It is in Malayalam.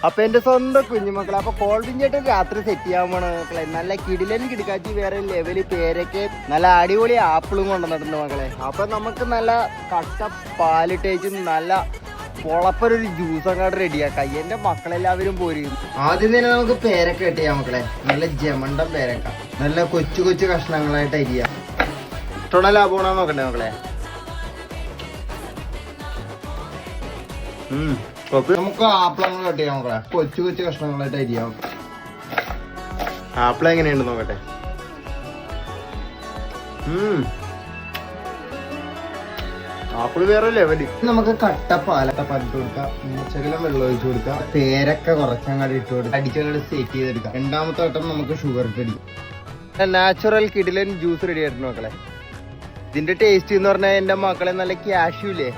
അപ്പൊ എന്റെ സ്വന്തം കുഞ്ഞുമക്കളെ, അപ്പൊ കോൾവിൻ ചേട്ടൻ രാത്രി സെറ്റ് ചെയ്യാൻ പോണ മക്കളെ. നല്ല കിടിലൻ കിടക്കാച്ചി വേറെ ലെവല് പേരൊക്കെ നല്ല അടിപൊളി ആപ്പിളും കൊണ്ടുവന്നിട്ടുണ്ട് മക്കളെ. അപ്പൊ നമുക്ക് നല്ല കട്ട പാലിട്ടേച്ച് നല്ല പൊളപ്പൊരു ജ്യൂസ് അങ്ങോട്ട് റെഡിയാക്കാം. എന്റെ മക്കളെല്ലാവരും പോരും. ആദ്യം തന്നെ നമുക്ക് പേരക്ക കട്ട് ചെയ്യാം മക്കളെ. നല്ല ജമണ്ടം പേരക്ക, നല്ല കൊച്ചു കൊച്ചു കഷ്ണങ്ങളായിട്ട് അരിയാം. ഇഷ്ടമുള്ള ലാഭമാണോ നോക്കണ്ടേ മക്കളെ. നമുക്ക് ആപ്പിളങ്ങൾ കട്ട് ചെയ്യാം മക്കളെ. കൊച്ചു കൊച്ചു കഷ്ണങ്ങളായിട്ട് അരിയാം. ആപ്പിള എങ്ങനെയുണ്ട് നോക്കട്ടെ. ആപ്പിള് വേറെ ലെവല്. നമുക്ക് കട്ട പാലിട്ട് കൊടുക്കാം. ശകലം വെള്ളം ഒഴിച്ചു കൊടുക്കാം. പേരൊക്കെ കുറച്ചങ്ങാട് ഇട്ട് കൊടുക്കാം. അടിച്ചങ്ങോട്ട് സെറ്റ് ചെയ്തെടുക്കാം. രണ്ടാമത്തെ വട്ടം നമുക്ക് ഷുഗർ ഇട്ട് അടിക്കാം. നാച്ചുറൽ കിടിലൻ ജ്യൂസ് റെഡി ആയിട്ട് മക്കളെ. ഇതിന്റെ ടേസ്റ്റ് എന്ന് പറഞ്ഞാൽ എന്റെ മക്കളെ നല്ല ക്യാഷ്യൂ ഇല്ലേ.